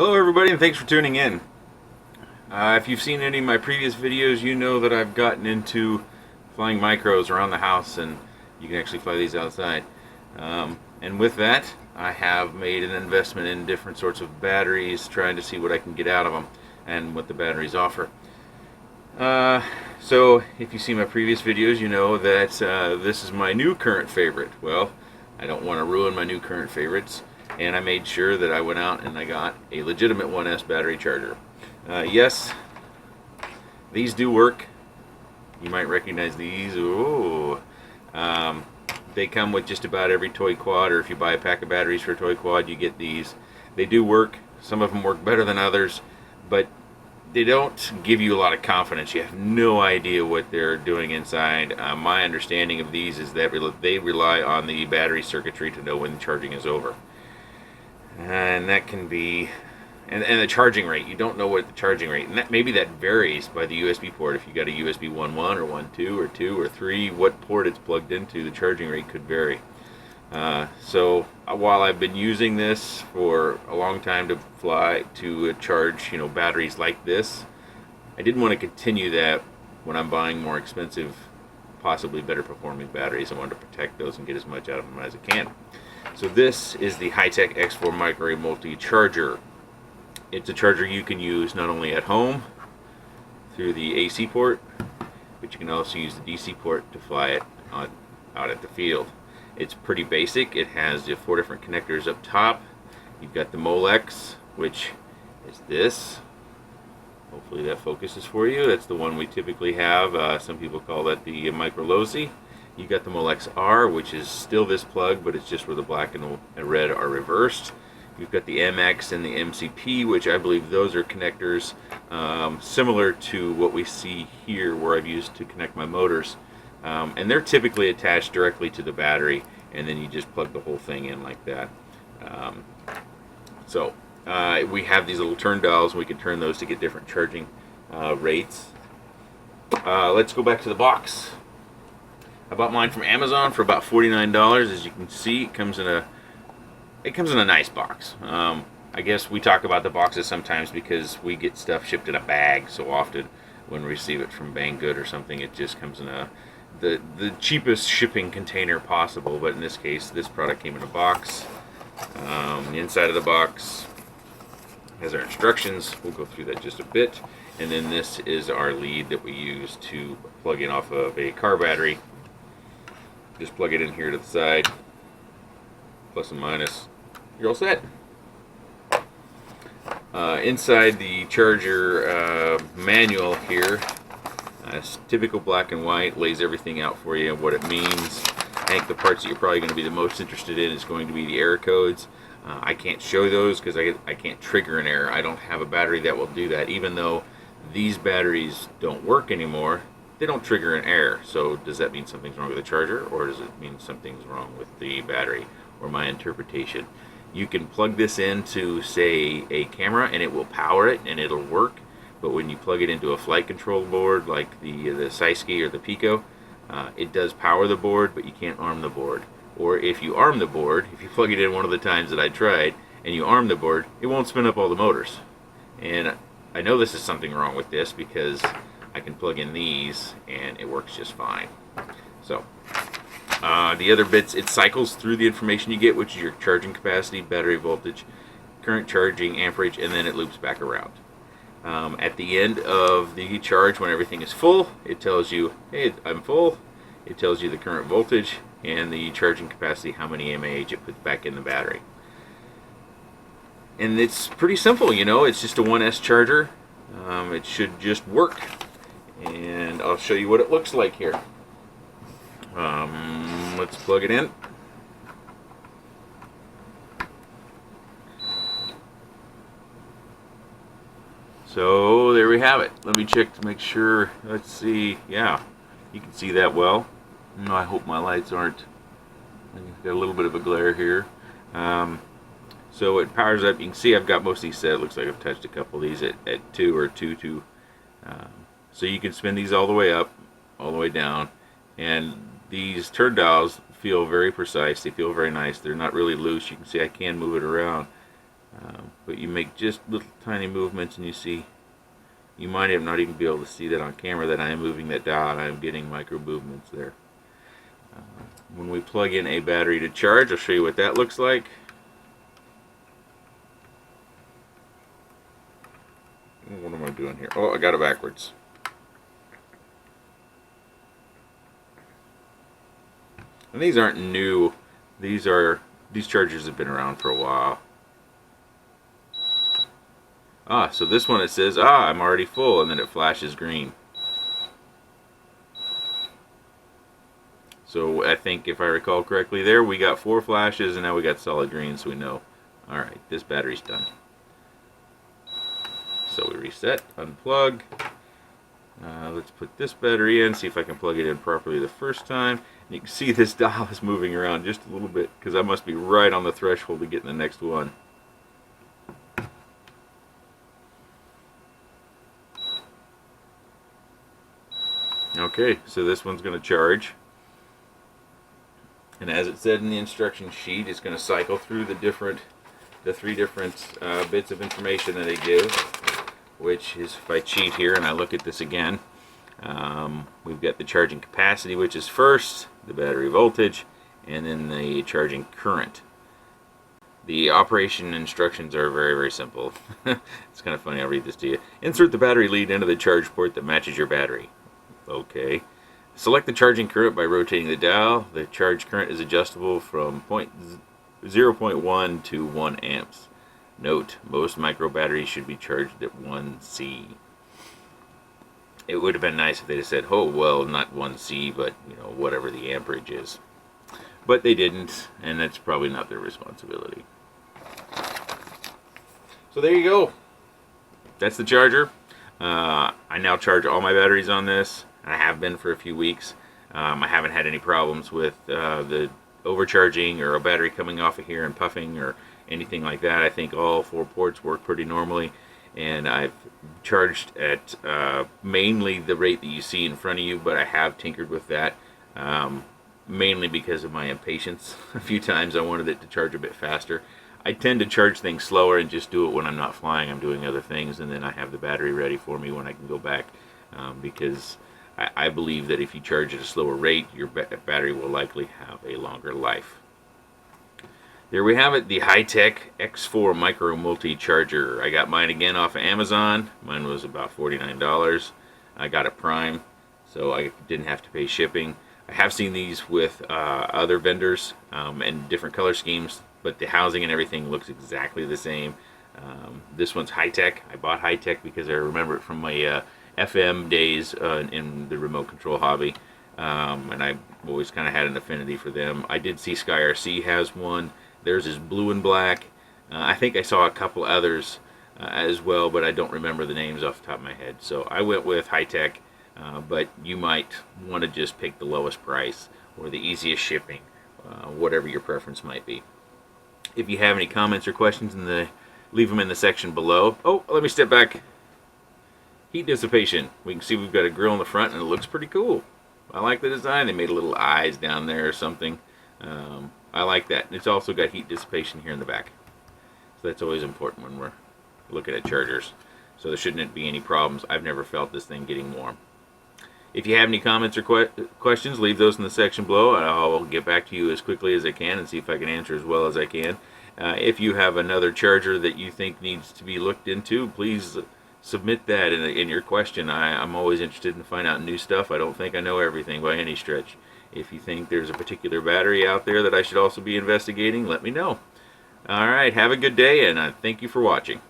Hello everybody, and thanks for tuning in. If you've seen any of my previous videos, you know that I've gotten into flying micros around the house, and you can actually fly these outside. And with that, I have made an investment in different sorts of batteries, trying to see what I can get out of them and what the batteries offer. So if you see my previous videos, you know that this is my new current favorite. Well, I don't want to ruin my new current favorites, and I made sure that I went out and I got a legitimate 1S battery charger. Yes, these do work. You might recognize these. Ooh. They come with just about every toy quad, or if you buy a pack of batteries for a toy quad, you get these. They do work. Some of them work better than others, but they don't give you a lot of confidence. You have no idea what they're doing inside. My understanding of these is that they rely on the battery circuitry to know when charging is over. And that can be, and the charging rate, you don't know what the charging rate, and that maybe that varies by the USB port. If you got a USB 1.1 or 1.2 or 2 or 3, what port it's plugged into, the charging rate could vary. So while I've been using this for a long time to charge, batteries like this, I didn't want to continue that when I'm buying more expensive, possibly better performing batteries. I wanted to protect those and get as much out of them as I can. So this is the HiTech X4 Micro Multi-Charger. It's a charger you can use not only at home through the AC port, but you can also use the DC port to fly it out at the field. It's pretty basic. It has the 4 different connectors up top. You've got the Molex, which is this. Hopefully that focuses for you. That's the one we typically have. Some people call that the Micro Losi. You've got the Molex R, which is still this plug, but it's just where the black and the red are reversed. You've got the MX and the mCP, which I believe those are connectors similar to what we see here, where I've used to connect my motors. And they're typically attached directly to the battery, and then you just plug the whole thing in like that. We have these little turn dials, and we can turn those to get different charging rates. Let's go back to the box. I bought mine from Amazon for about $49. As you can see, it comes in a nice box. I guess we talk about the boxes sometimes because we get stuff shipped in a bag so often. When we receive it from Banggood or something, it just comes in the cheapest shipping container possible. But in this case, this product came in a box. The inside of the box has our instructions. We'll go through that just a bit. And then this is our lead that we use to plug in off of a car battery. Just plug it in here to the side, plus and minus, you're all set. Inside the charger manual here, it's typical black and white, lays everything out for you, what it means. I think the parts that you're probably going to be the most interested in is going to be the error codes. I can't show those because I can't trigger an error. I don't have a battery that will do that. Even though these batteries don't work anymore, they don't trigger an error. So does that mean something's wrong with the charger, or does it mean something's wrong with the battery, or my interpretation? You can plug this into, say, a camera, and it will power it and it'll work. But when you plug it into a flight control board like the Sisky or the Pico, it does power the board, but you can't arm the board. Or if you arm the board, if you plug it in one of the times that I tried and you arm the board, it won't spin up all the motors. And I know this is something wrong with this because I can plug in these and it works just fine. So the other bits, it cycles through the information you get, which is your charging capacity, battery voltage, current charging, amperage, and then it loops back around. At the end of the charge, when everything is full, it tells you, hey, I'm full. It tells you the current voltage and the charging capacity, how many mAh it puts back in the battery. And it's pretty simple, it's just a 1S charger. It should just work. And I'll show you what it looks like here. Let's plug it in. So there we have it. Let me check to make sure. Let's see. Yeah, you can see that well. I hope my lights aren't. I've got a little bit of a glare here. So it powers up. You can see I've got most of these set. It looks like I've touched a couple of these at 2 or 2.2. So you can spin these all the way up, all the way down, and these turn dials feel very precise. They feel very nice. They're not really loose. You can see I can move it around. But you make just little tiny movements, and you see, you might have not even be able to see that on camera, that I am moving that dial and I am getting micro movements there. When we plug in a battery to charge, I'll show you what that looks like. What am I doing here? Oh, I got it backwards. And these aren't new. These chargers have been around for a while. So this one, it says, I'm already full, and then it flashes green. So I think, if I recall correctly there, we got 4 flashes, and now we got solid green, so we know, alright, this battery's done. So we reset, unplug. Let's put this battery in, see if I can plug it in properly the first time. And you can see this dial is moving around just a little bit, because I must be right on the threshold to get in the next one. Okay, so this one's going to charge. And as it said in the instruction sheet, it's going to cycle through the 3 different bits of information that they give, which is, if I cheat here and I look at this again, we've got the charging capacity, which is first, the battery voltage, and then the charging current. The operation instructions are very, very simple. It's kind of funny, I'll read this to you. Insert the battery lead into the charge port that matches your battery. Okay. Select the charging current by rotating the dial. The charge current is adjustable from 0.1 to 1 amps. Note, most micro batteries should be charged at 1C. It would have been nice if they'd have said, oh, well, not 1C, but, whatever the amperage is. But they didn't, and that's probably not their responsibility. So there you go. That's the charger. I now charge all my batteries on this. I have been for a few weeks. I haven't had any problems with the overcharging or a battery coming off of here and puffing or anything like that. I think all 4 ports work pretty normally, and I've charged at mainly the rate that you see in front of you, but I have tinkered with that, mainly because of my impatience. A few times I wanted it to charge a bit faster. I tend to charge things slower and just do it when I'm not flying. I'm doing other things, and then I have the battery ready for me when I can go back, because I believe that if you charge at a slower rate, your battery will likely have a longer life. There we have it, the HiTech X4 Micro Multi Charger. I got mine again off of Amazon. Mine was about $49. I got it Prime, so I didn't have to pay shipping. I have seen these with other vendors and different color schemes, but the housing and everything looks exactly the same. This one's HiTech. I bought HiTech because I remember it from my FM days in the remote control hobby, and I've always kind of had an affinity for them. I did see SkyRC has one. Theirs is blue and black. I think I saw a couple others as well, but I don't remember the names off the top of my head. So I went with HiTech, but you might want to just pick the lowest price or the easiest shipping, whatever your preference might be. If you have any comments or questions, leave them in the section below. Oh, let me step back. Heat dissipation. We can see we've got a grill in the front, and it looks pretty cool. I like the design. They made little eyes down there or something. I like that. It's also got heat dissipation here in the back. So that's always important when we're looking at chargers. So there shouldn't be any problems. I've never felt this thing getting warm. If you have any comments or questions, leave those in the section below. I'll get back to you as quickly as I can and see if I can answer as well as I can. If you have another charger that you think needs to be looked into, please submit that in your question. I'm always interested in finding out new stuff. I don't think I know everything by any stretch. If you think there's a particular battery out there that I should also be investigating, let me know. Alright, have a good day, and thank you for watching.